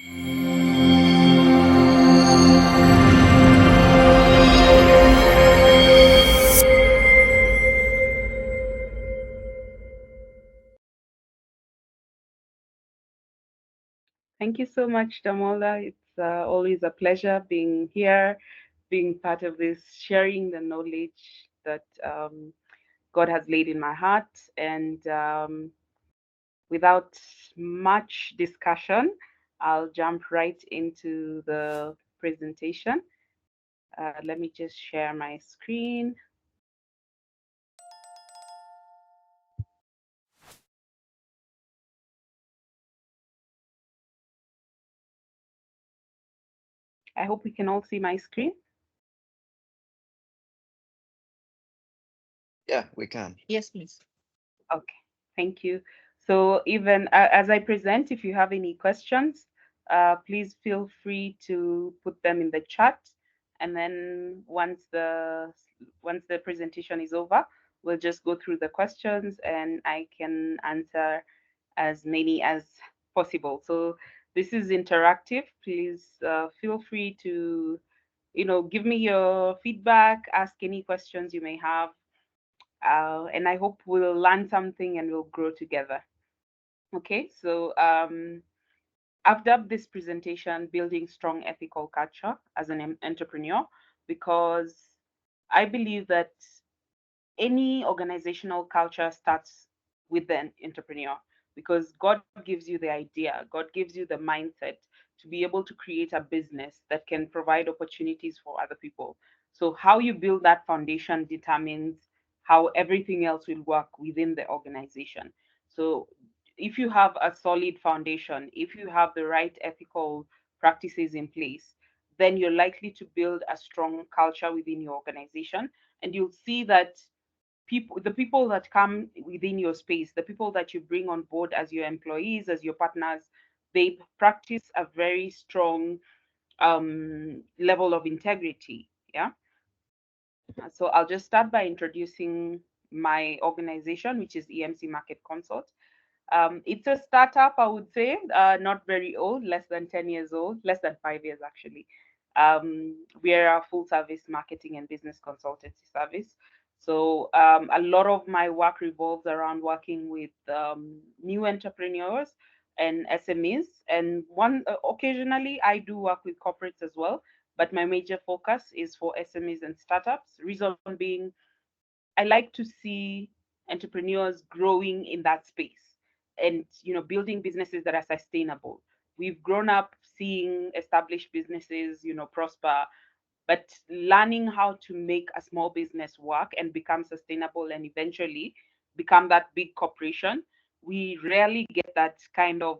Thank you so much, Damola. It's always a pleasure being here, being part of this, sharing the knowledge that God has laid in my heart. And without much discussion, I'll jump right into the presentation. Let me just share my screen. I hope we can all see my screen. Yeah, we can. Yes, please. Okay, thank you. So even as I present, if you have any questions, please feel free to put them in the chat. And then once the presentation is over, we'll just go through the questions and I can answer as many as possible. So this is interactive. Please feel free to, give me your feedback, ask any questions you may have, and I hope we'll learn something and we'll grow together. Okay, so I've dubbed this presentation Building Strong Ethical Culture as an Entrepreneur because I believe that any organizational culture starts with an entrepreneur because God gives you the idea, God gives you the mindset to be able to create a business that can provide opportunities for other people. So, how you build that foundation determines how everything else will work within the organization. So, if you have a solid foundation, if you have the right ethical practices in place, then you're likely to build a strong culture within your organization. And you'll see that the people that come within your space, the people that you bring on board as your employees, as your partners, they practice a very strong level of integrity. Yeah. So I'll just start by introducing my organization, which is EMC Market Consult. It's a startup, I would say, not very old, less than 10 years old, less than 5 years actually. We are a full service marketing and business consultancy service. So a lot of my work revolves around working with new entrepreneurs and SMEs. And occasionally I do work with corporates as well, but my major focus is for SMEs and startups. Reason being, I like to see entrepreneurs growing in that space and building businesses that are sustainable. We've grown up seeing established businesses, prosper, but learning how to make a small business work and become sustainable and eventually become that big corporation, we rarely get that kind of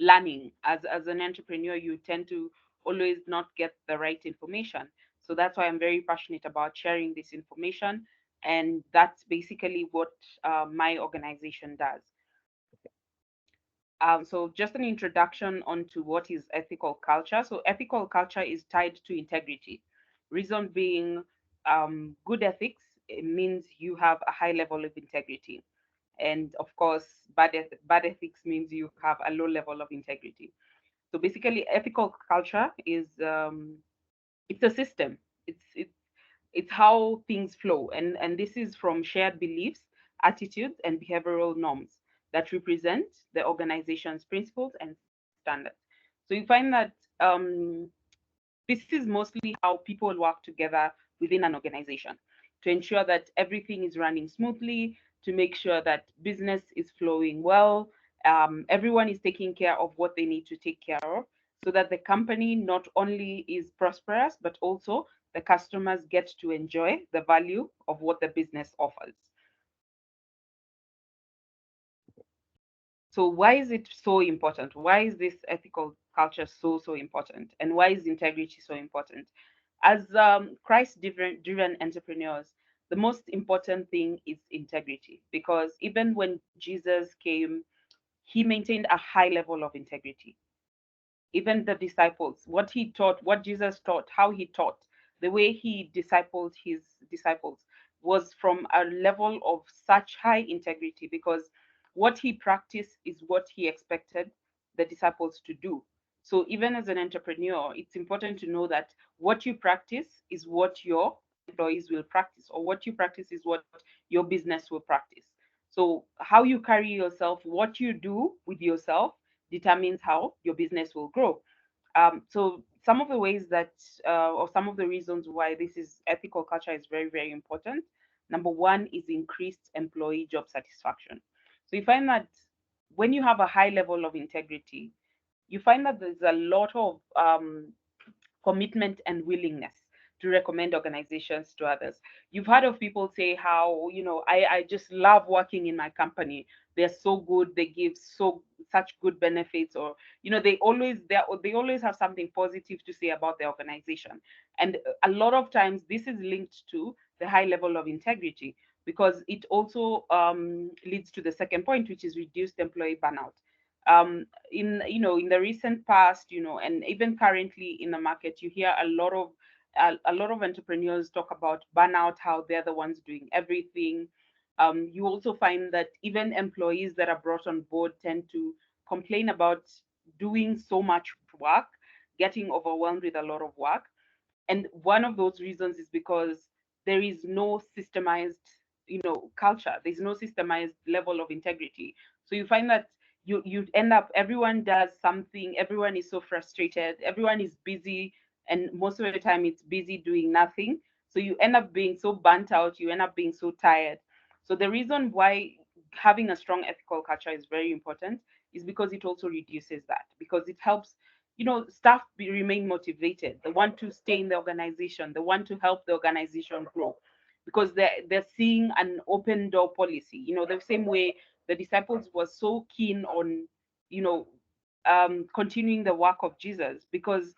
learning. As an entrepreneur, you tend to always not get the right information. So that's why I'm very passionate about sharing this information, and that's basically what my organization does. So just an introduction onto what is ethical culture. So ethical culture is tied to integrity. Reason being, good ethics, it means you have a high level of integrity. And of course, bad ethics means you have a low level of integrity. So basically, ethical culture is it's a system. It's how things flow, and this is from shared beliefs, attitudes, and behavioral norms that represent the organization's principles and standards. So you find that this is mostly how people work together within an organization to ensure that everything is running smoothly, to make sure that business is flowing well, everyone is taking care of what they need to take care of, so that the company not only is prosperous, but also the customers get to enjoy the value of what the business offers. So why is it so important? Why is this ethical culture so important? And why is integrity so important? As Christ-driven entrepreneurs, the most important thing is integrity, because even when Jesus came, he maintained a high level of integrity. Even the disciples, what he taught, what Jesus taught, how he taught, the way he discipled his disciples was from a level of such high integrity, because what he practiced is what he expected the disciples to do. So even as an entrepreneur, it's important to know that what you practice is what your employees will practice, or what you practice is what your business will practice. So how you carry yourself, what you do with yourself, determines how your business will grow. So some of the ways that, or some of the reasons why this is ethical culture is very, very important. Number one is increased employee job satisfaction. So you find that when you have a high level of integrity, you find that there's a lot of commitment and willingness to recommend organizations to others. You've heard of people say how, I just love working in my company. They're so good, they give such good benefits, or they always have something positive to say about the organization. And a lot of times this is linked to the high level of integrity, because it also leads to the second point, which is reduced employee burnout. In the recent past, and even currently in the market, you hear a lot of entrepreneurs talk about burnout, how they're the ones doing everything. You also find that even employees that are brought on board tend to complain about doing so much work, getting overwhelmed with a lot of work. And one of those reasons is because there is no systemized, culture. There's no systemized level of integrity. So you find that you end up, everyone does something, everyone is so frustrated, everyone is busy, and most of the time it's busy doing nothing. So you end up being so burnt out, you end up being so tired. So the reason why having a strong ethical culture is very important is because it also reduces that, because it helps, staff remain motivated. They want to stay in the organization. They want to help the organization grow, because they're seeing an open door policy. The same way the disciples were so keen on, you know, continuing the work of Jesus, because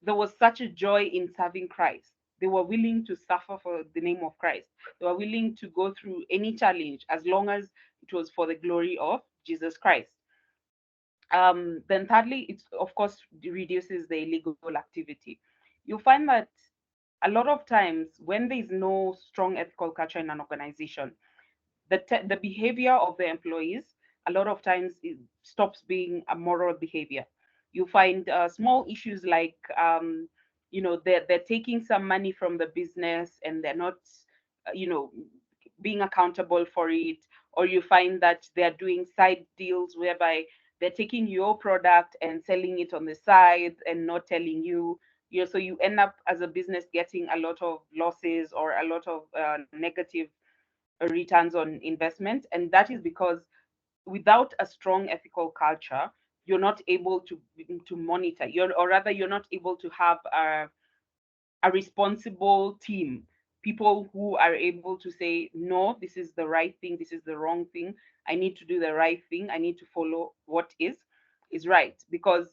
there was such a joy in serving Christ. They were willing to suffer for the name of Christ. They were willing to go through any challenge as long as it was for the glory of Jesus Christ. Then thirdly, it of course reduces the illegal activity. You'll find that a lot of times when there is no strong ethical culture in an organization, the behavior of the employees a lot of times it stops being a moral behavior. You find small issues like, they're taking some money from the business and they're not, uh, you know being accountable for it. Or you find that they're doing side deals whereby they're taking your product and selling it on the side and not telling you. So you end up as a business getting a lot of losses or a lot of negative returns on investment. And that is because without a strong ethical culture, you're not able to monitor, or rather you're not able to have a responsible team, people who are able to say, no, this is the right thing, this is the wrong thing, I need to do the right thing, I need to follow what is right, because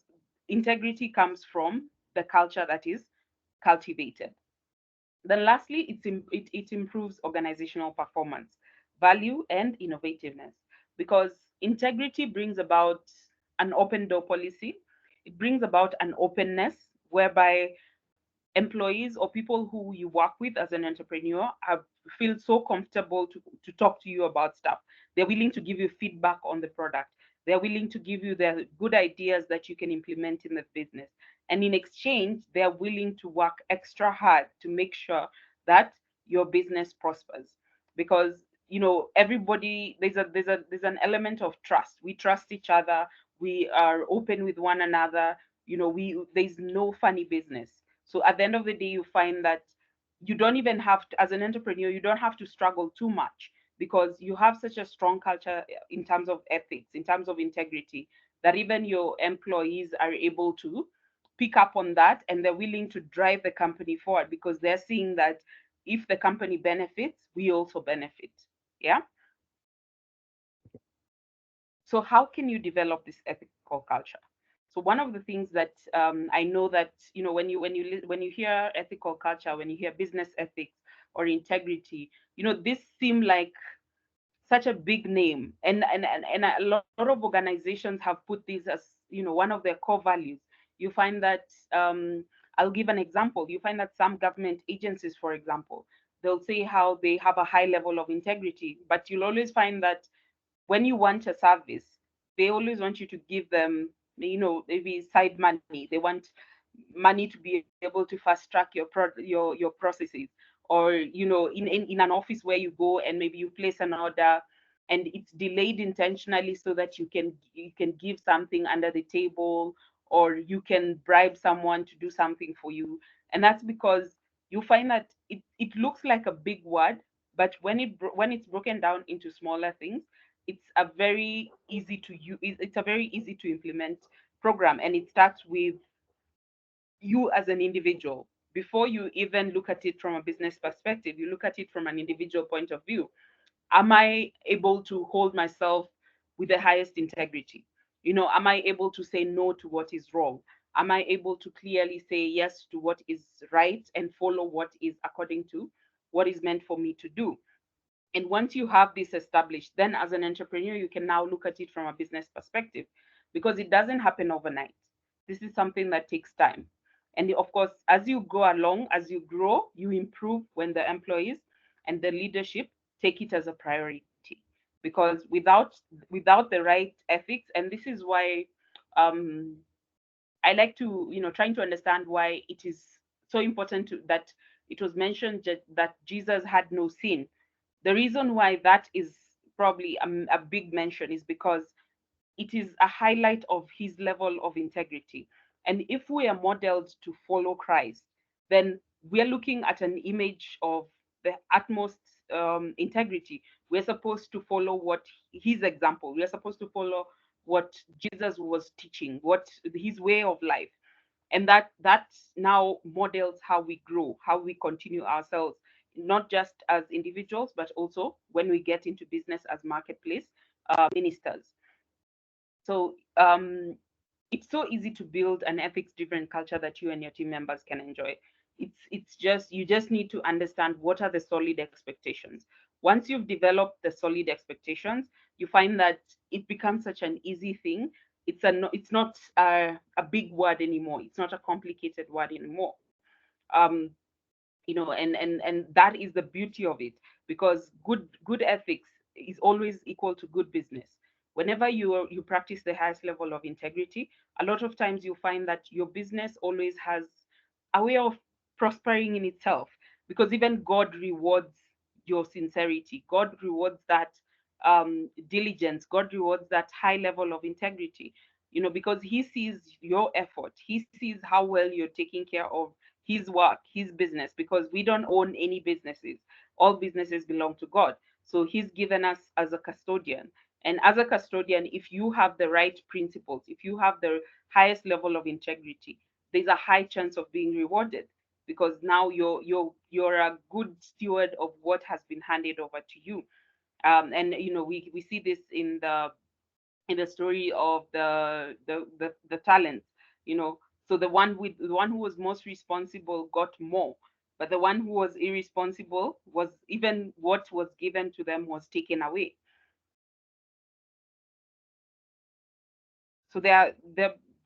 integrity comes from the culture that is cultivated. Then lastly, it improves organizational performance, value, and innovativeness, because integrity brings about an open door policy. It brings about an openness whereby employees or people who you work with as an entrepreneur feel so comfortable to talk to you about stuff. They're willing to give you feedback on the product. They're willing to give you their good ideas that you can implement in the business. And in exchange, they're willing to work extra hard to make sure that your business prospers. Because everybody, there's an element of trust. We trust each other. We are open with one another. We there's no funny business. So at the end of the day, you find that you don't even have to, as an entrepreneur, you don't have to struggle too much, because you have such a strong culture in terms of ethics, in terms of integrity, that even your employees are able to pick up on that, and they're willing to drive the company forward, because they're seeing that if the company benefits, we also benefit. Yeah. So how can you develop this ethical culture? So one of the things that I know that when you hear ethical culture, when you hear business ethics or integrity, this seem like such a big name, and a lot of organizations have put this as one of their core values. You find that, I'll give an example. You find that some government agencies, for example, they'll say how they have a high level of integrity, but you'll always find that when you want a service, they always want you to give them, maybe side money. They want money to be able to fast track your processes, or in an office where you go and maybe you place an order and it's delayed intentionally so that you can give something under the table, or you can bribe someone to do something for you. And that's because you find that it looks like a big word, but when it's broken down into smaller things, it's a very easy to use it's a very easy to implement program. And it starts with you as an individual. Before you even look at it from a business perspective, you look at it from an individual point of view. Am I able to hold myself with the highest integrity? Am I able to say no to what is wrong? Am I able to clearly say yes to what is right and follow what is according to what is meant for me to do? And once you have this established, then as an entrepreneur, you can now look at it from a business perspective, because it doesn't happen overnight. This is something that takes time. And of course, as you go along, as you grow, you improve when the employees and the leadership take it as a priority. Because without the right ethics, and this is why um, I like to, trying to understand why it is so important that it was mentioned that Jesus had no sin. The reason why that is probably a big mention is because it is a highlight of his level of integrity. And if we are modeled to follow Christ, then we are looking at an image of the utmost integrity. We're supposed to follow what his example. We are supposed to follow what Jesus was teaching, what his way of life. And that now models how we grow, how we continue ourselves, not just as individuals, but also when we get into business as marketplace ministers. So it's so easy to build an ethics driven culture that you and your team members can enjoy. It's just you just need to understand what are the solid expectations. Once you've developed the solid expectations, you find that it becomes such an easy thing. It's not a big word anymore. It's not a complicated word anymore. um and that is the beauty of it, because good ethics is always equal to good business. Whenever you practice the highest level of integrity, a lot of times you find that your business always has a way of prospering in itself, because even God rewards your sincerity. God rewards that diligence. God rewards that high level of integrity, because he sees your effort. He sees how well you're taking care of his work, his business, because we don't own any businesses. All businesses belong to God. So he's given us as a custodian. And as a custodian, if you have the right principles, if you have the highest level of integrity, there's a high chance of being rewarded, because now you're a good steward of what has been handed over to you. And we see this in the story of the talents. you know so the one who was most responsible got more, but the one who was irresponsible, was even what was given to them was taken away. So they're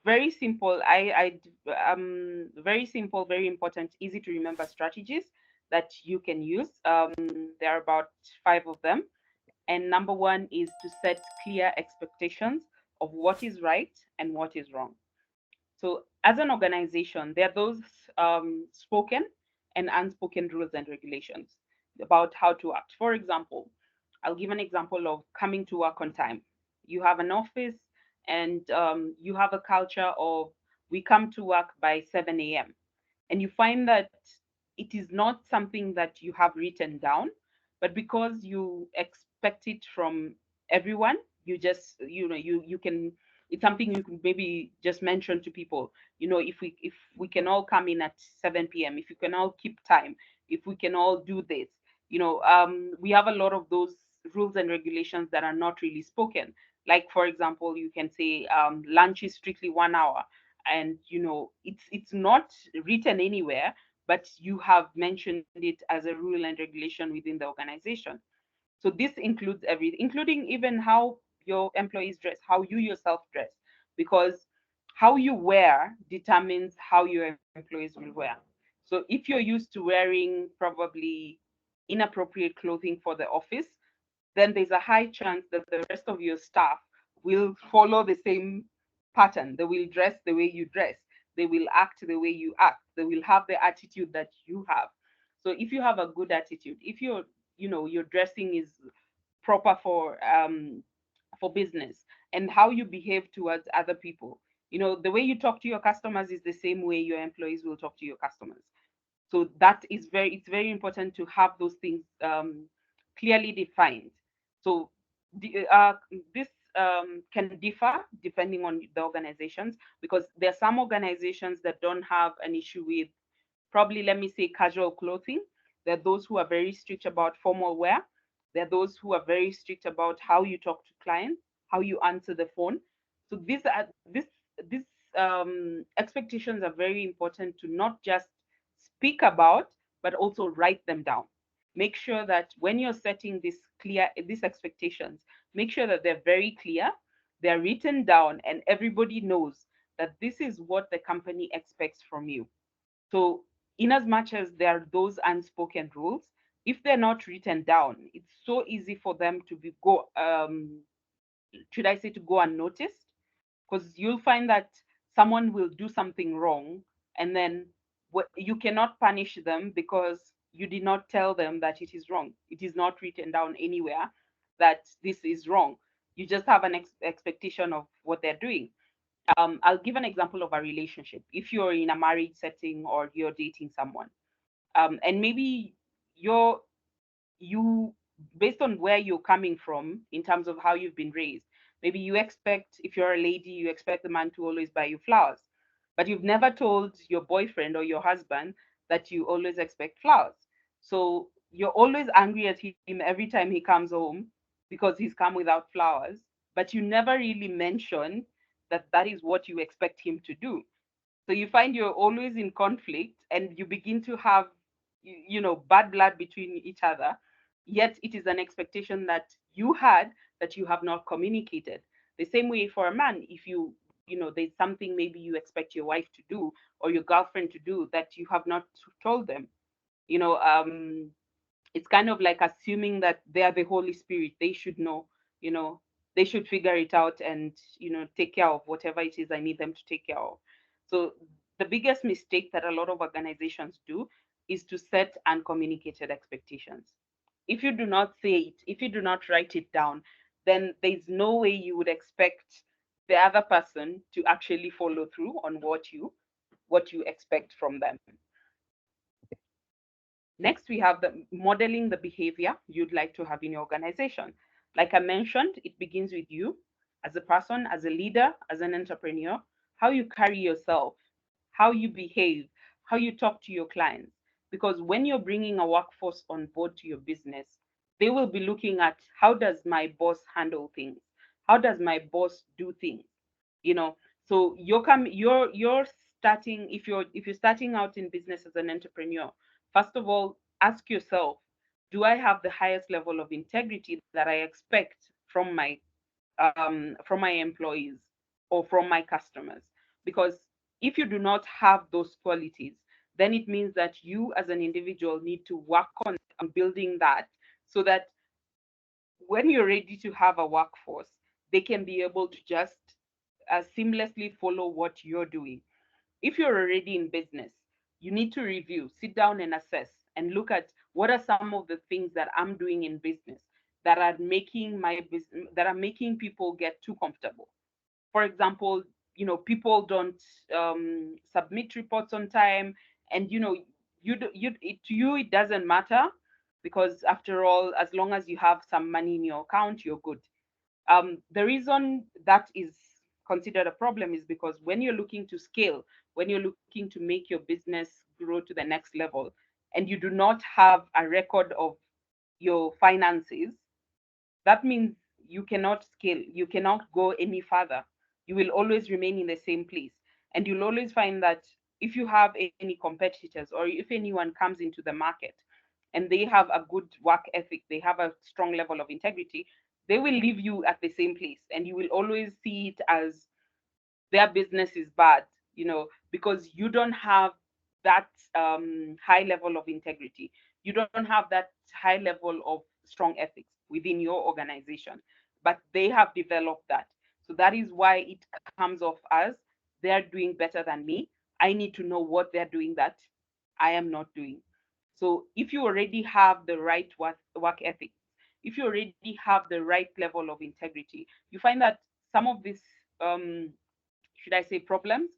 very simple. Very simple, very important, easy to remember strategies that you can use. There are about five of them. And number one is to set clear expectations of what is right and what is wrong. So, as an organization, there are those spoken and unspoken rules and regulations about how to act. For example, I'll give an example of coming to work on time. You have an office, and you have a culture of we come to work by 7 a.m., and you find that it is not something that you have written down, but because you expect it from everyone, you just you can it's something you can maybe just mention to people. If we can all come in at 7 p.m., if you can all keep time, if we can all do this. We have a lot of those rules and regulations that are not really spoken. Like, for example, you can say lunch is strictly 1 hour, and it's not written anywhere, but you have mentioned it as a rule and regulation within the organization. So this includes everything, including even how your employees dress, how you yourself dress, because how you wear determines how your employees will wear. So if you're used to wearing probably inappropriate clothing for the office, then there's a high chance that the rest of your staff will follow the same pattern. They will dress the way you dress. They will act the way you act. They will have the attitude that you have. So if you have a good attitude, if you're, your dressing is proper for business, and how you behave towards other people, the way you talk to your customers is the same way your employees will talk to your customers. So that is it's very important to have those things clearly defined. So this can differ depending on the organizations, because there are some organizations that don't have an issue with, probably, let me say, casual clothing. There are those who are very strict about formal wear. There are those who are very strict about how you talk to clients, how you answer the phone. So these expectations are very important to not just speak about, but also write them down. Make sure that when you're setting these expectations, make sure that they're very clear, they're written down, and everybody knows that this is what the company expects from you. So, in as much as there are those unspoken rules, if they're not written down, it's so easy for them to be go should I say, to go unnoticed, because you'll find that someone will do something wrong, and then you cannot punish them because you did not tell them that it is wrong. It is not written down anywhere that this is wrong. You just have an expectation of what they're doing. I'll give an example of a relationship. If you're in a marriage setting or you're dating someone, and maybe you're you based on where you're coming from in terms of how you've been raised, maybe you expect, if you're a lady, you expect the man to always buy you flowers, but you've never told your boyfriend or your husband that you always expect flowers. So you're always angry at him every time he comes home because he's come without flowers, but you never really mention that that is what you expect him to do. So you find you're always in conflict, and you begin to have, bad blood between each other. Yet it is an expectation that you had that you have not communicated. The same way for a man, if there's something maybe you expect your wife to do or your girlfriend to do that you have not told them. You know, it's kind of like assuming that they are the Holy Spirit. They should know, you know, they should figure it out and, take care of whatever it is I need them to take care of. So the biggest mistake that a lot of organizations do is to set uncommunicated expectations. If you do not say it, if you do not write it down, then there's no way you would expect the other person to actually follow through on what you expect from them. Next, we have the modeling the behavior you'd like to have in your organization. Like I mentioned, it begins with you as a person, as a leader, as an entrepreneur, how you carry yourself, how you behave, how you talk to your clients. Because when you're bringing a workforce on board to your business, they will be looking at, how does my boss handle things? How does my boss do things? you know so you're starting, if you're starting out in business as an entrepreneur, first of all, ask yourself, do I have the highest level of integrity that I expect from my employees or from my customers? Because if you do not have those qualities, then it means that you as an individual need to work on building that, so that when you're ready to have a workforce, they can be able to just seamlessly follow what you're doing. If you're already in business, you need to review, sit down and assess and look at what are some of the things that I'm doing in business that are making my business that are making people get too comfortable. For example, people don't submit reports on time, and to you it doesn't matter, because after all, as long as you have some money in your account, you're good. The reason that is considered a problem is because when you're looking to scale, when you're looking to make your business grow to the next level, and you do not have a record of your finances, that means you cannot scale, you cannot go any further. You will always remain in the same place. And you'll always find that if you have any competitors, or if anyone comes into the market and they have a good work ethic, they have a strong level of integrity, they will leave you at the same place. And you will always see it as their business is bad, because you don't have that high level of integrity. You don't have that high level of strong ethics within your organization, but they have developed that. So that is why it comes off as they're doing better than me. I need to know what they're doing that I am not doing. So if you already have the right work ethic, if you already have the right level of integrity, you find that some of these, um, should I say, problems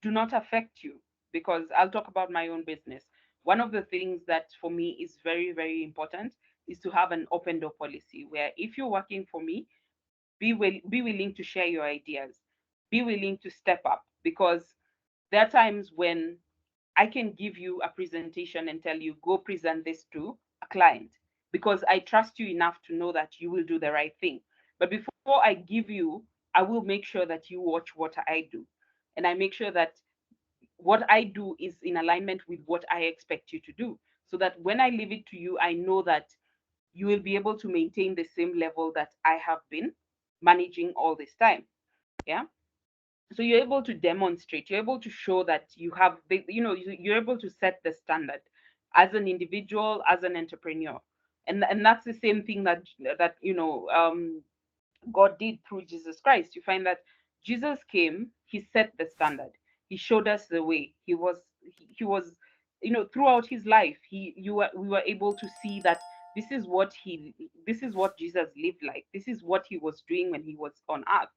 do not affect you. Because I'll talk about my own business. One of the things that for me is very, very important is to have an open door policy where if you're working for me, be willing to share your ideas, be willing to step up, because there are times when I can give you a presentation and tell you, go present this to a client because I trust you enough to know that you will do the right thing. But before I give you, I will make sure that you watch what I do. And I make sure that what I do is in alignment with what I expect you to do. So that when I leave it to you, I know that you will be able to maintain the same level that I have been managing all this time. Yeah. So you're able to demonstrate, you're able to show that you have the, you're able to set the standard as an individual, as an entrepreneur. And that's the same thing that God did through Jesus Christ. You find that Jesus came, he set the standard. He showed us the way. He was throughout his life, he you were we were able to see that this is what Jesus lived like. This is what he was doing when he was on earth.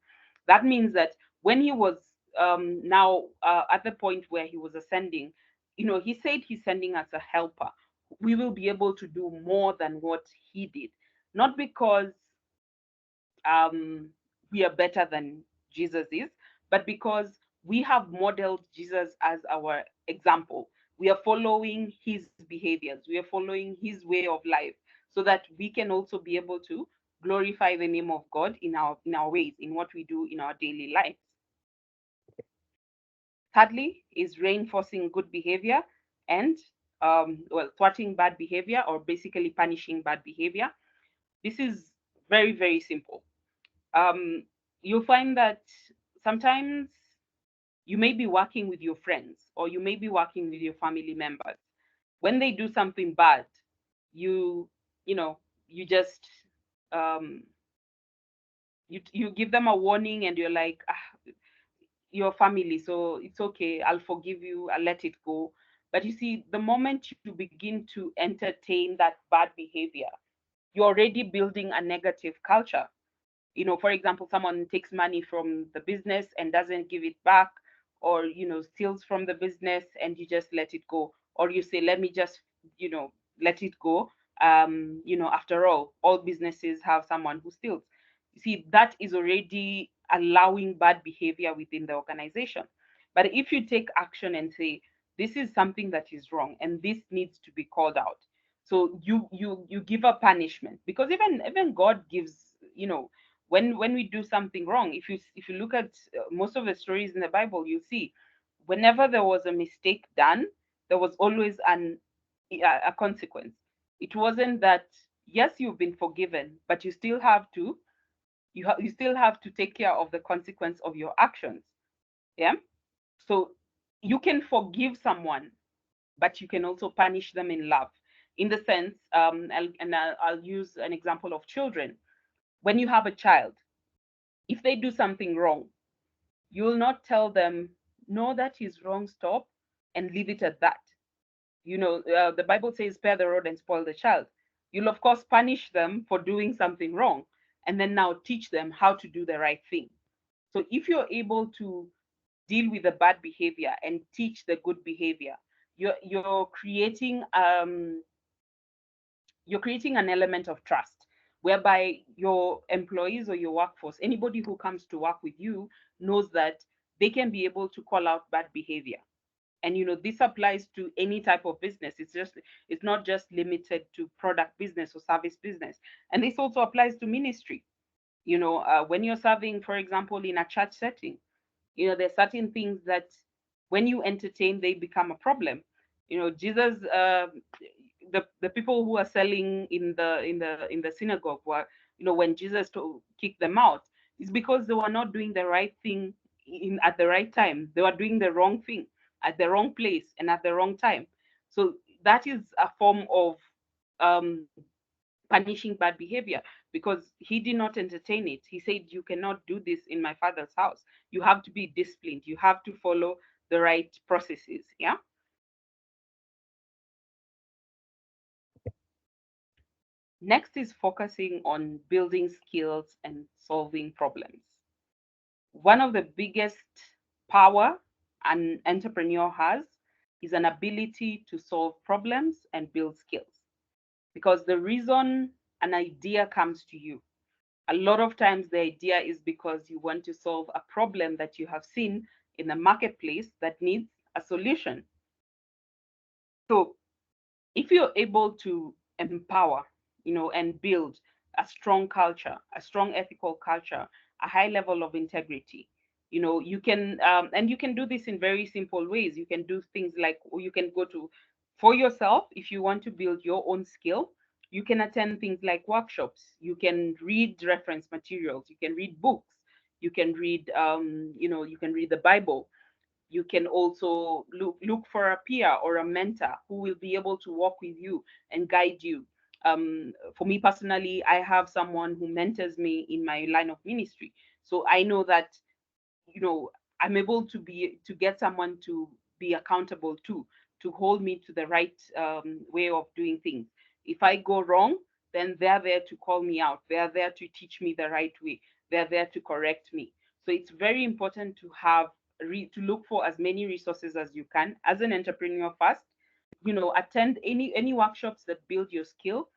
That means that when he was now at the point where he was ascending, he said he's sending us a helper. We will be able to do more than what he did, not because um, we are better than Jesus is, but because we have modeled Jesus as our example. We are following his behaviors, we are following his way of life, so that we can also be able to glorify the name of God in our ways, in what we do in our daily lives. Thirdly, is reinforcing good behavior and thwarting bad behavior, or basically punishing bad behavior. This is very, very simple. um, you'll find that sometimes you may be working with your friends, or you may be working with your family members. When they do something bad, you you know you just um, you give them a warning, and you're like, your family, so it's okay, I'll forgive you, I'll let it go. But you see, the moment you begin to entertain that bad behavior, you're already building a negative culture. For example, someone takes money from the business and doesn't give it back, or steals from the business and you just let it go, or you say, let me just let it go. After all businesses have someone who steals. You see, that is already allowing bad behavior within the organization. But if you take action and say, this is something that is wrong and this needs to be called out, so you give a punishment, because even God gives, when we do something wrong. If you look at most of the stories in the Bible, you see whenever there was a mistake done, there was always a consequence. It wasn't that, yes, you've been forgiven, but you still have to take care of the consequence of your actions. Yeah. So you can forgive someone, but you can also punish them in love. In the sense, I'll use an example of children. When you have a child, if they do something wrong, you will not tell them, no, that is wrong, stop, and leave it at that. The Bible says, spare the rod and spoil the child. You'll, of course, punish them for doing something wrong, and then now teach them how to do the right thing. So if you're able to deal with the bad behavior and teach the good behavior, you're creating an element of trust, whereby your employees or your workforce, anybody who comes to work with you, knows that they can be able to call out bad behavior. And this applies to any type of business. It's not just limited to product business or service business. And this also applies to ministry. When you're serving, for example, in a church setting, there's certain things that when you entertain, they become a problem. Jesus, the people who are selling in the synagogue were, when Jesus kicked them out, it's because they were not doing the right thing in at the right time. They were doing the wrong thing at the wrong place and at the wrong time. So that is a form of um punishing bad behavior, because he did not entertain it. He said, you cannot do this in my father's house. You have to be disciplined. You have to follow the right processes. Yeah. Next is focusing on building skills and solving problems. One of the biggest power an entrepreneur has is an ability to solve problems and build skills. Because the reason an idea comes to you, a lot of times the idea is because you want to solve a problem that you have seen in the marketplace that needs a solution. So if you're able to empower, and build a strong culture, a strong ethical culture, a high level of integrity, you can, and you can do this in very simple ways. You can do things like, or you can go to, for yourself, if you want to build your own skill, you can attend things like workshops. You can read reference materials. You can read books. You can read, you can read the Bible. You can also look for a peer or a mentor who will be able to walk with you and guide you. For me personally, I have someone who mentors me in my line of ministry. So I know that, you know I'm able to get someone to be accountable to hold me to the right way of doing things. If I go wrong, then they're there to call me out. They're there to teach me the right way. They're there to correct me. So it's very important to have to look for as many resources as you can as an entrepreneur first. Attend any workshops that build your skill.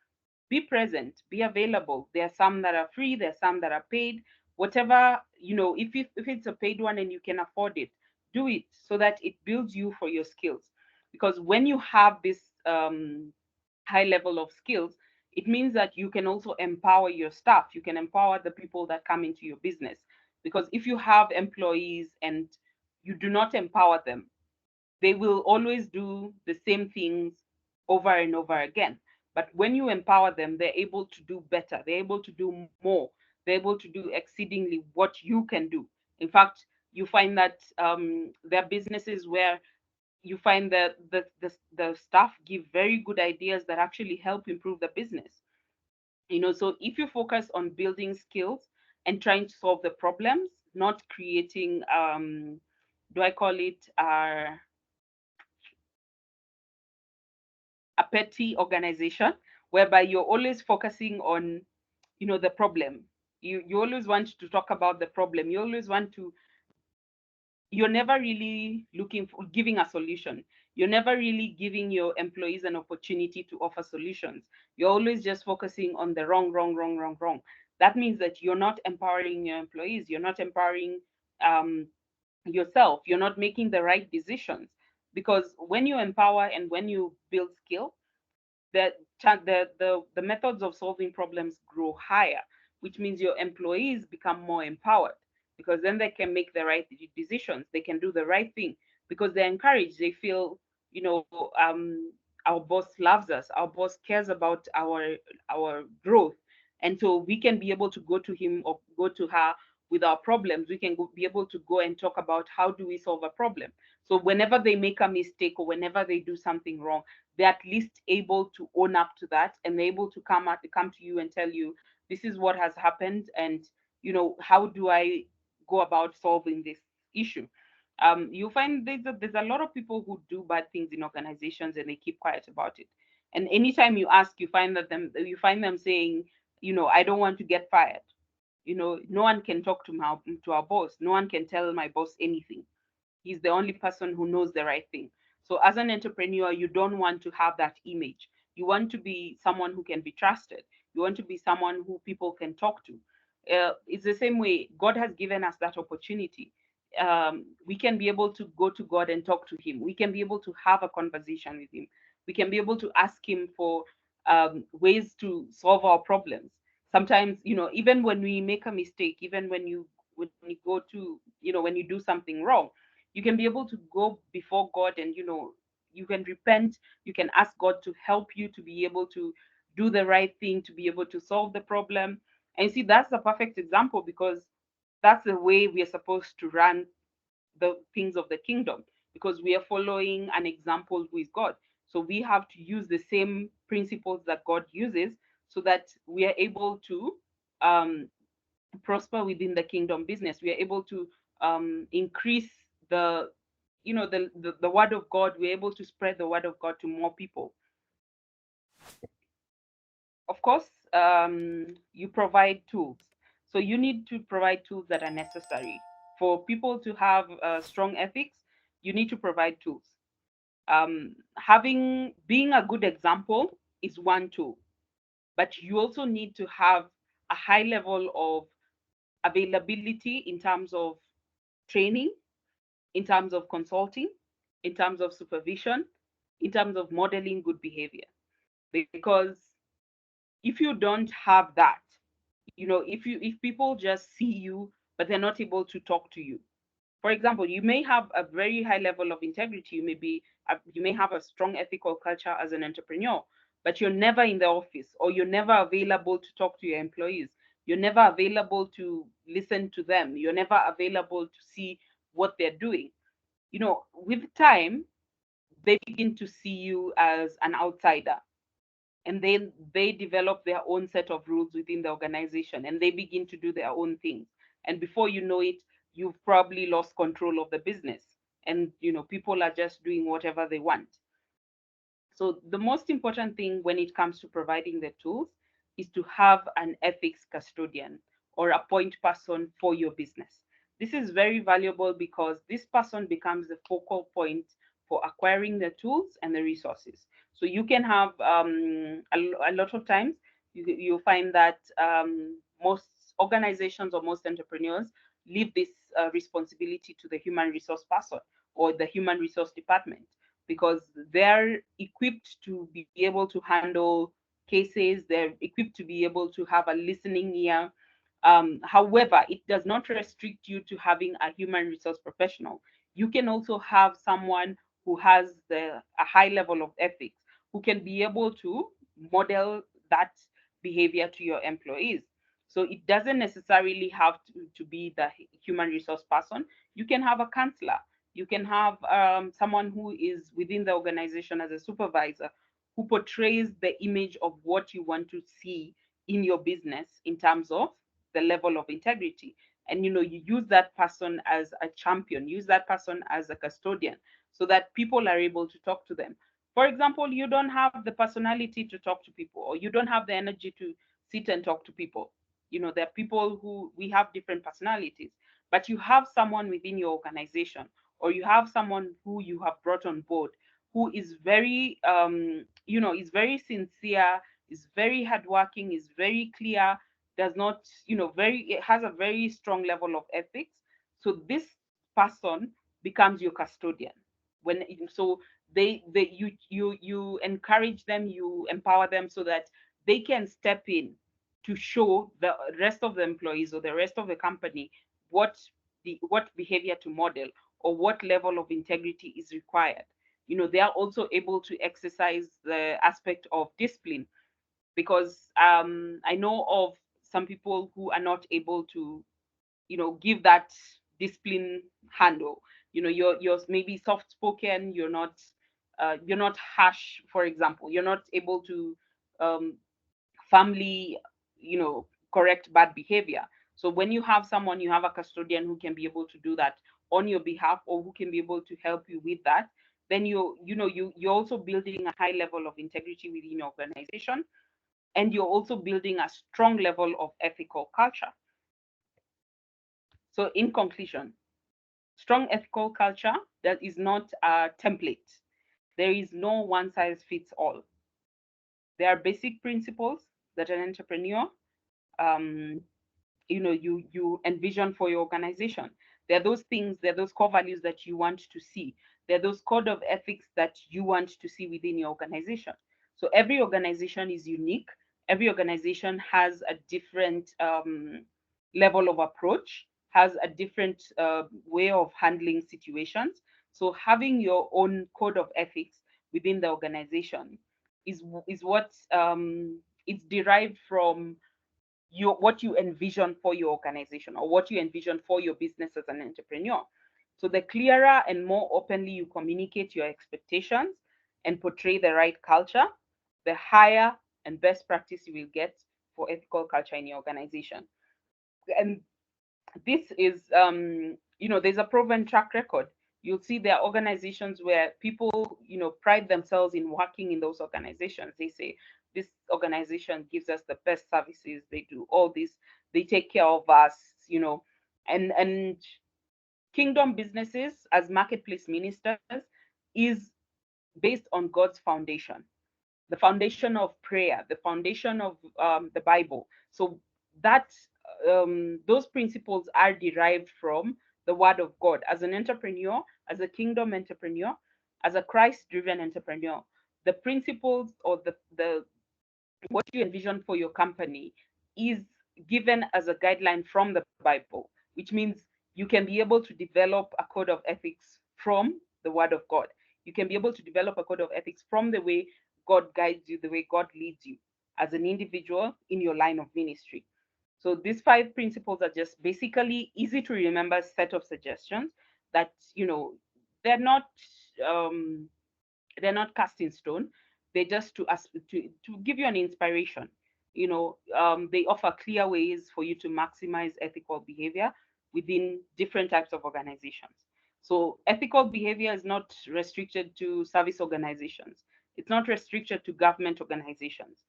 Be present, be available. There are some that are free, there are some that are paid. Whatever, if it's a paid one and you can afford it, do it so that it builds you for your skills. Because when you have this high level of skills, it means that you can also empower your staff. You can empower the people that come into your business. Because if you have employees and you do not empower them, they will always do the same things over and over again. But when you empower them, they're able to do better, they're able to do more, they're able to do exceedingly what you can do. In fact, you find that there are businesses where you find that the staff give very good ideas that actually help improve the business. So if you focus on building skills and trying to solve the problems, not creating, do I call it, a petty organization, whereby you're always focusing on, the problem. You always want to talk about the problem. You always want to, you're never really looking for giving a solution. You're never really giving your employees an opportunity to offer solutions. You're always just focusing on the wrong, wrong, wrong, wrong, wrong. That means that you're not empowering your employees. You're not empowering um, yourself. You're not making the right decisions. Because when you empower and when you build skill, the methods of solving problems grow higher, which means your employees become more empowered, because then they can make the right decisions. They can do the right thing because they're encouraged. They feel, you know, our boss loves us. Our boss cares about our growth, and so we can be able to go to him or go to her with our problems. We can be able to go and talk about how do we solve a problem. So whenever they make a mistake or whenever they do something wrong, they're at least able to own up to that, and they're able to come to you and tell you, this is what has happened, and how do I go about solving this issue. You find there's a lot of people who do bad things in organizations and they keep quiet about it. And anytime you ask, you find them saying, I don't want to get fired. No one can talk to our boss. No one can tell my boss anything. He's the only person who knows the right thing. So as an entrepreneur, you don't want to have that image. You want to be someone who can be trusted. You want to be someone who people can talk to. It's the same way God has given us that opportunity. We can be able to go to God and talk to Him. We can be able to have a conversation with Him. We can be able to ask Him for ways to solve our problems. Sometimes, even when we make a mistake, even when you go to, when you do something wrong, you can be able to go before God, and you can repent. You can ask God to help you to be able to do the right thing, to be able to solve the problem. And see, that's a perfect example, because that's the way we are supposed to run the things of the kingdom, because we are following an example who is God. So we have to use the same principles that God uses so that we are able to um, prosper within the kingdom business. We are able to increase the the word of God. We're able to spread the word of God to more people. Of course, you provide tools. So you need to provide tools that are necessary for people to have strong ethics. You need to provide tools. Having being a good example is one tool, but you also need to have a high level of availability in terms of training, in terms of consulting, in terms of supervision, in terms of modeling good behavior. Because if you don't have that, if people just see you but they're not able to talk to you. For example, you may have a very high level of integrity, you may have a strong ethical culture as an entrepreneur, but you're never in the office, or you're never available to talk to your employees. You're never available to listen to them. You're never available to see what they're doing. With time, they begin to see you as an outsider, and then they develop their own set of rules within the organization, and they begin to do their own things, and before you know it, you've probably lost control of the business, and people are just doing whatever they want. So the most important thing when it comes to providing the tools is to have an ethics custodian or a point person for your business. This is very valuable because this person becomes the focal point for acquiring the tools and the resources. So you can have a lot of times you find that most organizations or most entrepreneurs leave this responsibility to the human resource person or the human resource department, because they're equipped to be able to handle cases, they're equipped to be able to have a listening ear. However, it does not restrict you to having a human resource professional. You can also have someone who has a high level of ethics, who can be able to model that behavior to your employees. So it doesn't necessarily have to be the human resource person. You can have a counselor, you can have someone who is within the organization as a supervisor, who portrays the image of what you want to see in your business in terms of the level of integrity. And you use that person as a champion, use that person as a custodian, so that people are able to talk to them. For example, you don't have the personality to talk to people, or you don't have the energy to sit and talk to people. There are people who we have different personalities, but you have someone within your organization, or you have someone who you have brought on board, who is very is very sincere, is very hardworking, is very clear, does not very it has a very strong level of ethics. So this person becomes your custodian. So you encourage them, you empower them, so that they can step in to show the rest of the employees or the rest of the company what what behavior to model, or what level of integrity is required. They are also able to exercise the aspect of discipline, because I know of some people who are not able to give that discipline handle. You're maybe soft spoken, you're not harsh. For example, you're not able to um, firmly correct bad behavior. So when you have someone, you have a custodian who can be able to do that on your behalf, or who can be able to help you with that, then you're also building a high level of integrity within your organization, and you're also building a strong level of ethical culture. So in conclusion, strong ethical culture, that is not a template. There is no one size fits all. There are basic principles that an entrepreneur um, you envision for your organization. There are those things, there are those core values that you want to see. There are those code of ethics that you want to see within your organization. So every organization is unique. Every organization has a different level of approach, has a different way of handling situations. So having your own code of ethics within the organization is what it's derived from what you envision for your organization, or what you envision for your business as an entrepreneur. So the clearer and more openly you communicate your expectations and portray the right culture, the higher and best practice you will get for ethical culture in your organization. And this is, there's a proven track record. You'll see there are organizations where people, pride themselves in working in those organizations. They say, this organization gives us the best services, they do all this, they take care of us, and kingdom businesses as marketplace ministers is based on God's foundation, the foundation of prayer, the foundation of the Bible. So that those principles are derived from the Word of God. As an entrepreneur, as a kingdom entrepreneur, as a Christ-driven entrepreneur, the principles or the what you envision for your company is given as a guideline from the Bible, which means you can be able to develop a code of ethics from the Word of God. You can be able to develop a code of ethics from the way God guides you, the way God leads you as an individual in your line of ministry. So these 5 principles are just basically easy to remember set of suggestions that they're not um, they're not cast in stone. They're just to give you an inspiration. They offer clear ways for you to maximize ethical behavior within different types of organizations. So ethical behavior is not restricted to service organizations. It's not restricted to government organizations.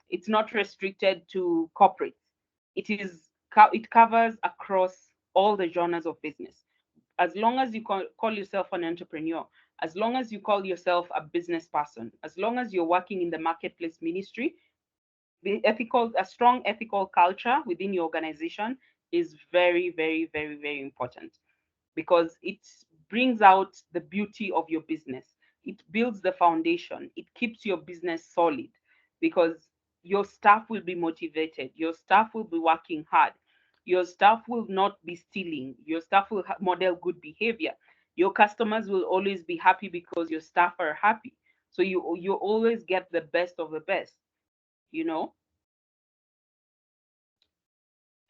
It's not restricted to corporates. It covers across all the genres of business. As long as you call yourself an entrepreneur, as long as you call yourself a business person, as long as you're working in the marketplace ministry, a strong ethical culture within your organization is very, very, very, very important, because it brings out the beauty of your business. It builds the foundation. It keeps your business solid, because your staff will be motivated. Your staff will be working hard. Your staff will not be stealing. Your staff will model good behavior. Your customers will always be happy because your staff are happy. So you always get the best of the best, you know.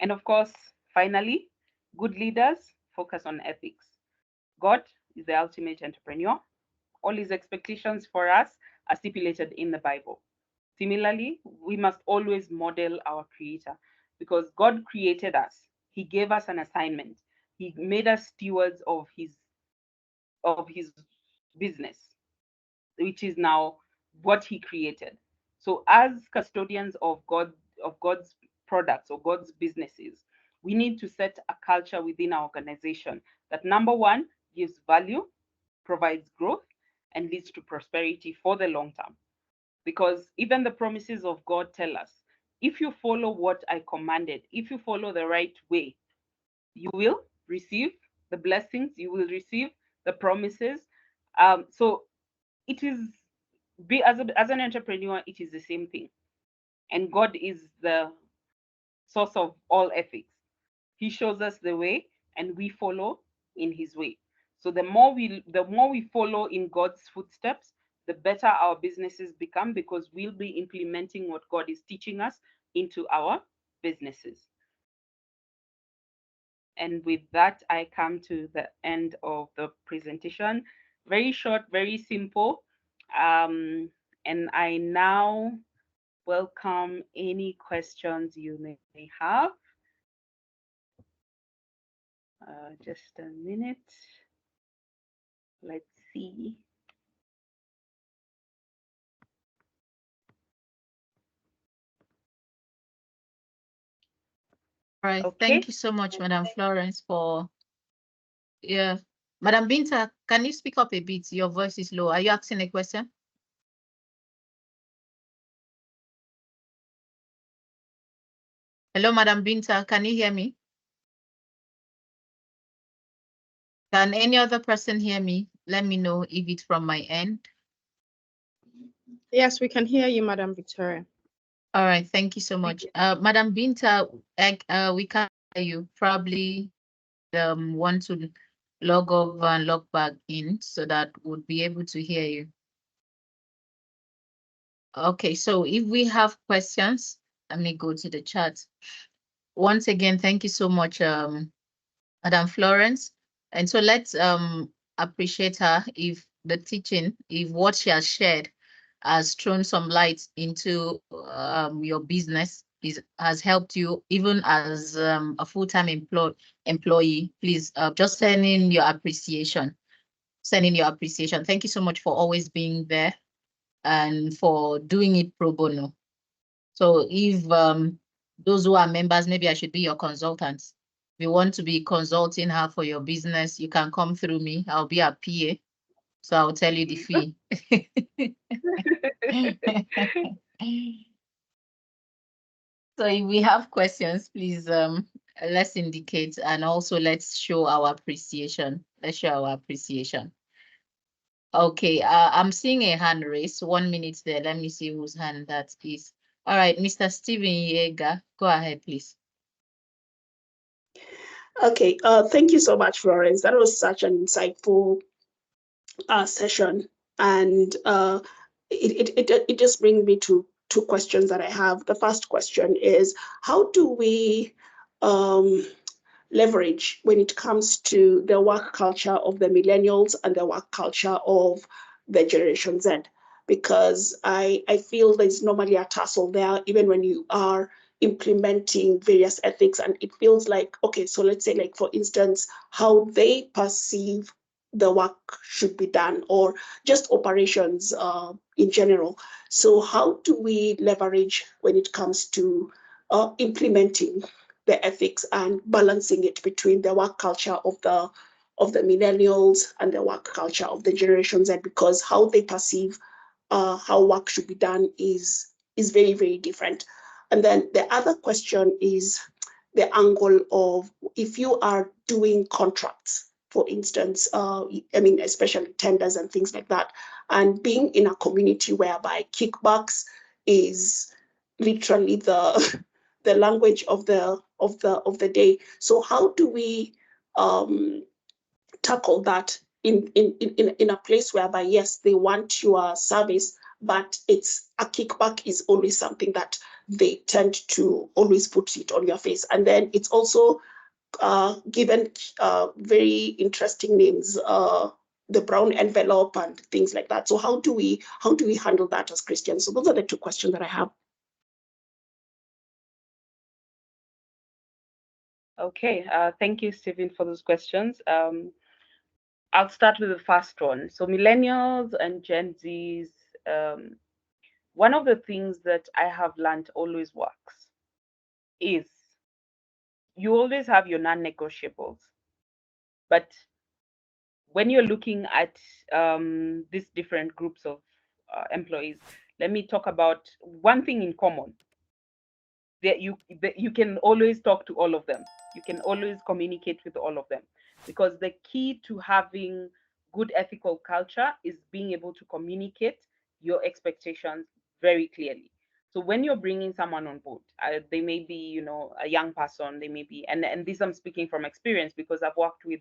And of course, finally, good leaders focus on ethics. God is the ultimate entrepreneur. All his expectations for us are stipulated in the Bible. Similarly, we must always model our Creator, because God created us. He gave us an assignment. He made us stewards of his business, which is now what he created. So as custodians of God's products or God's businesses, we need to set a culture within our organization that, number one, gives value, provides growth, and leads to prosperity for the long term. Because even the promises of God tell us, if you follow what I commanded, if you follow the right way, you will receive the blessings, you will receive the promises. So it is, as an entrepreneur, it is the same thing. And God is the source of all ethics. He shows us the way, and we follow in his way. So the more we follow in God's footsteps, the better our businesses become, because we'll be implementing what God is teaching us into our businesses. And with that, I come to the end of the presentation. Very short, very simple. And I now welcome any questions you may have. Just a minute. Let's see. All right. Okay. Thank you so much, Madam Florence, for Madam Binta, can you speak up a bit? Your voice is low. Are you asking a question? Hello, Madam Binta, can you hear me? Can any other person hear me? Let me know if it's from my end. Yes, we can hear you, Madam Victoria. All right, thank you so much. Madam Binta, we can't hear you. Probably want to log off and log back in so that we'll be able to hear you. Okay, so if we have questions, let me go to the chat. Once again, thank you so much, Madam Florence. And so let's appreciate her if the teaching, if what she has shared has thrown some light into your business, has helped you even as a full-time employee, please just send in your appreciation. Send in your appreciation. Thank you so much for always being there and for doing it pro bono. So if those who are members, maybe I should be your consultant. If you want to be consulting her for your business, you can come through me. I'll be a PA. So I'll tell you the fee. So if we have questions, please let's indicate, and also let's show our appreciation. Let's show our appreciation. Okay, I'm seeing a hand raised. 1 minute there. Let me see whose hand that is. All right, Mr. Steven Yeager, go ahead, please. Okay, thank you so much, Florence. That was such an insightful session, and it just brings me to two questions that I have. The first question is, how do we leverage when it comes to the work culture of the millennials and the work culture of the Generation Z? Because I feel there's normally a tussle there, even when you are implementing various ethics, and it feels like, okay, so let's say, like, for instance, how they perceive the work should be done, or just operations in general. So how do we leverage when it comes to implementing the ethics and balancing it between the work culture of the millennials and the work culture of the Generation Z, because how they perceive how work should be done is very, very different. And then the other question is the angle of, if you are doing contracts, for instance, I mean, especially tenders and things like that, and being in a community whereby kickbacks is literally the language of the day. So how do we tackle that in a place whereby, yes, they want your service, but it's a kickback is always something that they tend to always put it on your face. And then it's also given very interesting names, the brown envelope and things like that. So how do we handle that as Christians? So those are the two questions that I have. Okay, thank you, Stephen, for those questions. I'll start with the first one. So millennials and Gen Zs, um, one of the things that I have learned always works is you always have your non-negotiables. But when you're looking at these different groups of employees, let me talk about one thing in common. That you can always talk to all of them. You can always communicate with all of them, because the key to having good ethical culture is being able to communicate your expectations very clearly. So when you're bringing someone on board, they may be, a young person, they may be, and this I'm speaking from experience because I've worked with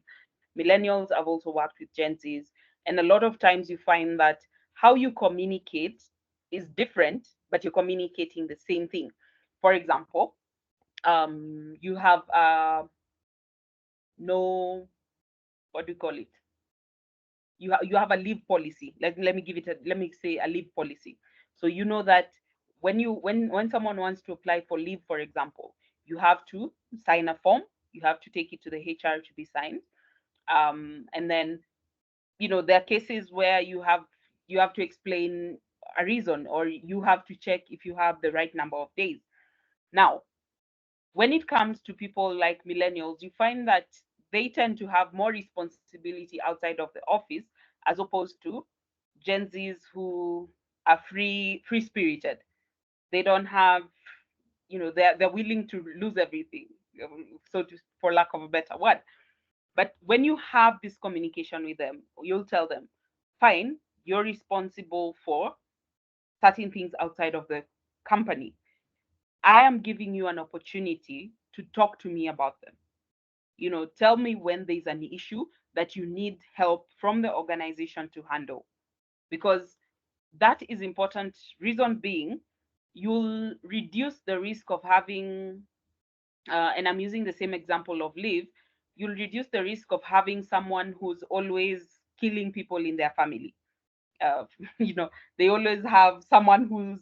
millennials, I've also worked with Gen Zs, and a lot of times you find that how you communicate is different, but you're communicating the same thing. For example, you have no, what do you call it? You have a leave policy. Let me give it a, let me say a leave policy. So you know that when someone wants to apply for leave, for example, you have to sign a form. You have to take it to the HR to be signed. And then there are cases where you have to explain a reason, or you have to check if you have the right number of days. Now, when it comes to people like millennials, you find that they tend to have more responsibility outside of the office as opposed to Gen Zs who are free spirited. They don't have, they're willing to lose everything, so to, for lack of a better word. But when you have this communication with them, you'll tell them, fine, you're responsible for certain things outside of the company. I am giving you an opportunity to talk to me about them. Tell me when there's an issue that you need help from the organization to handle, because that is important. Reason being, you'll reduce the risk of having, and I'm using the same example of leave, you'll reduce the risk of having someone who's always killing people in their family. uh, they always have someone who's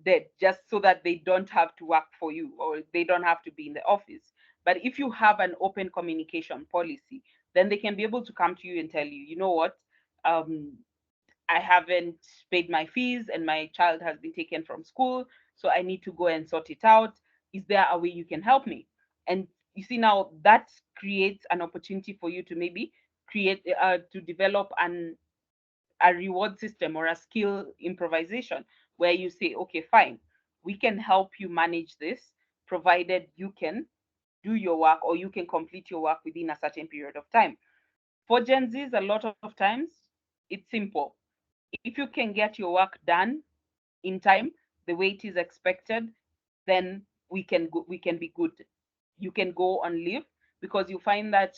dead just so that they don't have to work for you or they don't have to be in the office. But if you have an open communication policy, then they can be able to come to you and tell you, you know what, um, I haven't paid my fees and my child has been taken from school, so I need to go and sort it out. Is there a way you can help me? And you see, now that creates an opportunity for you to maybe create to develop a reward system or a skill improvisation where you say, okay, fine, we can help you manage this, provided you can do your work or you can complete your work within a certain period of time. For Gen Zs, a lot of times it's simple. If you can get your work done in time, the way it is expected, then we can be good. You can go on leave, because you find that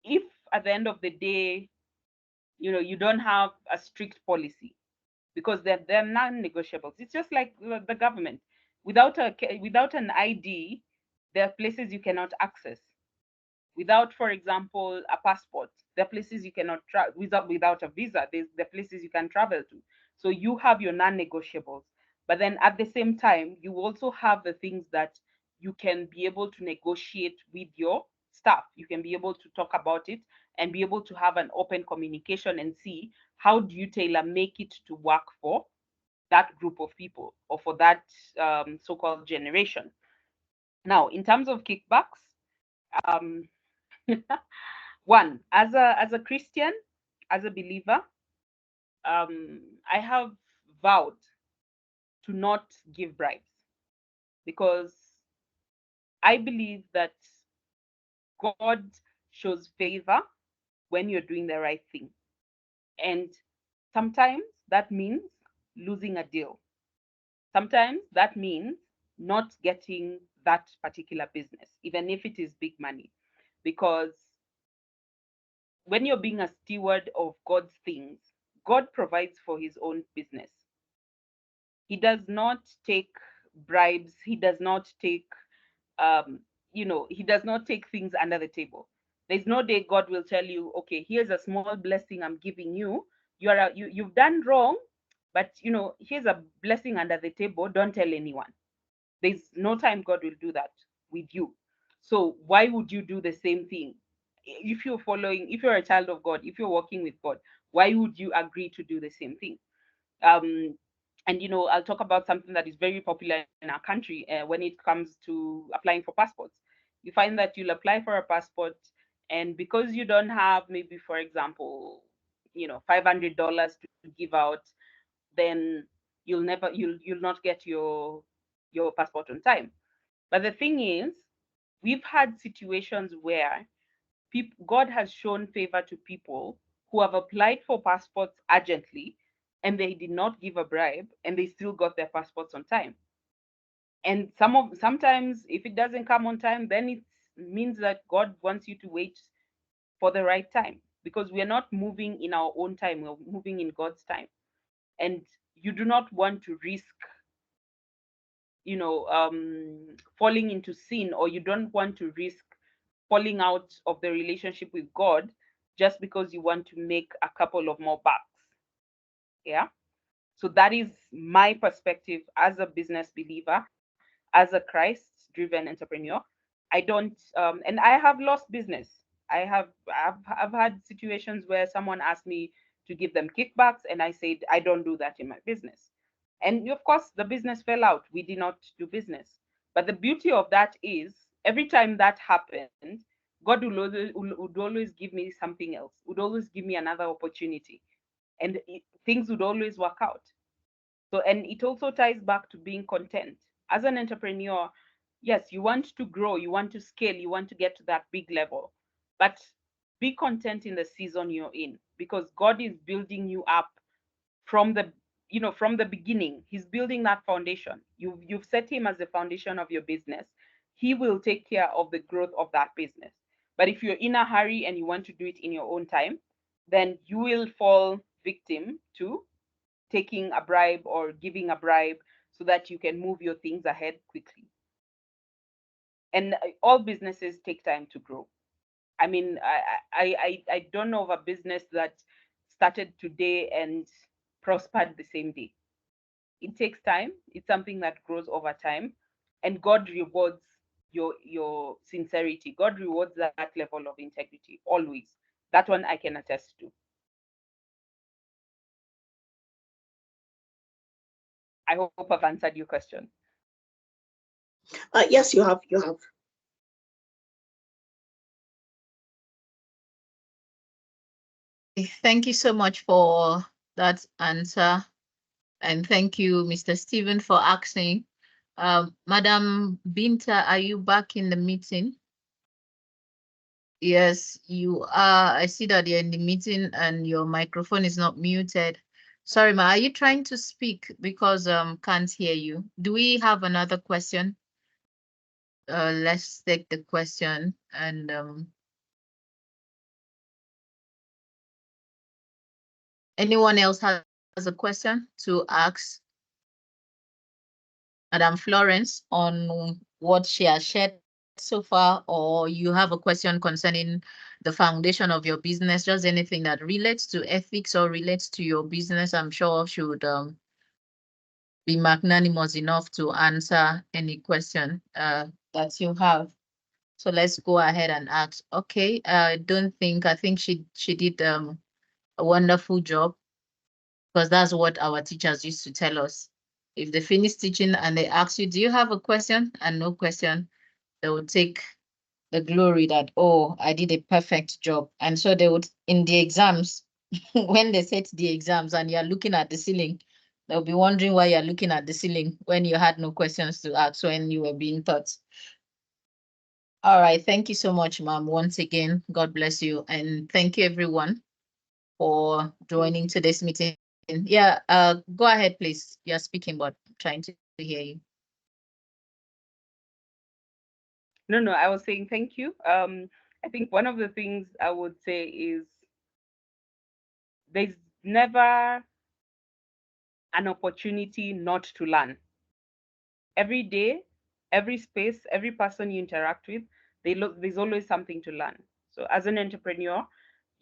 if at the end of the day, you don't have a strict policy, because they're non-negotiables. It's just like the government. Without an ID, there are places you cannot access. Without, for example, a passport, there are places you cannot travel. Without a visa, there are places you can travel to. So you have your non-negotiables, but then at the same time, you also have the things that you can be able to negotiate with your staff. You can be able to talk about it and be able to have an open communication and see how do you tailor make it to work for that group of people or for that so-called generation. Now, in terms of kickbacks, um, one, as a Christian, as a believer, I have vowed to not give bribes, because I believe that God shows favor when you're doing the right thing. And sometimes that means losing a deal. Sometimes that means not getting that particular business, even if it is big money. Because when you're being a steward of God's things, God provides for his own business. He does not take bribes. He does not take, um, he does not take things under the table. There's no day God will tell you, okay, here's a small blessing I'm giving you. You've done wrong, but here's a blessing under the table. Don't tell anyone. There's no time God will do that with you. So why would you do the same thing? If you're a child of God, if you're working with God, why would you agree to do the same thing? Um, and I'll talk about something that is very popular in our country when it comes to applying for passports. You find that you'll apply for a passport, and because you don't have, maybe for example, $500 to give out, then you'll not get your passport on time. But the thing is, we've had situations where God has shown favor to people who have applied for passports urgently, and they did not give a bribe, and they still got their passports on time. And sometimes if it doesn't come on time, then it means that God wants you to wait for the right time, because we are not moving in our own time, we're moving in God's time. And you do not want to risk falling into sin, or you don't want to risk falling out of the relationship with God just because you want to make a couple of more bucks. Yeah. So that is my perspective as a business believer, as a Christ driven entrepreneur. I don't and I have lost business. I've had situations where someone asked me to give them kickbacks, and I said I don't do that in my business. And of course the business fell out. We did not do business. But the beauty of that is, every time that happened, God would always give me something else, would always give me another opportunity, and things would always work out. So, and it also ties back to being content. As an entrepreneur, yes, you want to grow, you want to scale, you want to get to that big level, but be content in the season you're in, because God is building you up from the beginning. He's building that foundation. You've set him as the foundation of your business. He will take care of the growth of that business. But if you're in a hurry and you want to do it in your own time, then you will fall victim to taking a bribe or giving a bribe so that you can move your things ahead quickly. And all businesses take time to grow. I mean, I don't know of a business that started today and prospered the same day. It takes time. It's something that grows over time, and God rewards your sincerity. God rewards that level of integrity always. That one I can attest to. I hope I've answered your question. Yes, you have. You have. Thank you so much for that answer. And thank you, Mr. Stephen, for asking. Madam Binta, are you back in the meeting? Yes, you are. I see that you're in the meeting and your microphone is not muted. Sorry, ma, are you trying to speak? Because can't hear you. Do we have another question? Let's take the question and anyone else has a question to ask Madam Florence on what she has shared so far, or you have a question concerning the foundation of your business, just anything that relates to ethics or relates to your business, I'm sure should be magnanimous enough to answer any question that you have. So let's go ahead and ask. Okay, I think she did a wonderful job, because that's what our teachers used to tell us. If they finish teaching and they ask you, do you have a question? And no question, they would take the glory that, oh, I did a perfect job. And so they would, in the exams, when they set the exams and you're looking at the ceiling, they'll be wondering why you're looking at the ceiling when you had no questions to ask when you were being taught. All right, thank you so much, ma'am. Once again, God bless you. And thank you everyone for joining today's meeting. Yeah, go ahead, please. You're speaking, but I'm trying to hear you. No, I was saying thank you. I think one of the things I would say is there's never an opportunity not to learn. Every day, every space, every person you interact with, there's always something to learn. So as an entrepreneur,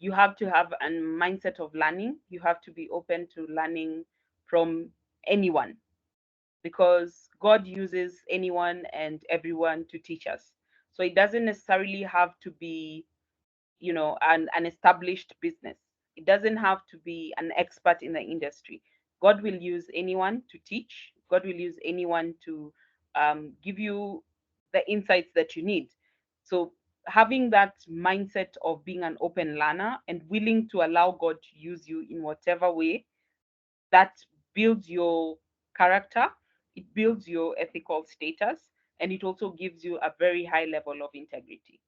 you have to have a mindset of learning. You have to be open to learning from anyone, because God uses anyone and everyone to teach us. So it doesn't necessarily have to be, an established business. It doesn't have to be an expert in the industry. God will use anyone to teach. God will use anyone to give you the insights that you need. So having that mindset of being an open learner and willing to allow God to use you in whatever way, that builds your character, it builds your ethical status, and it also gives you a very high level of integrity.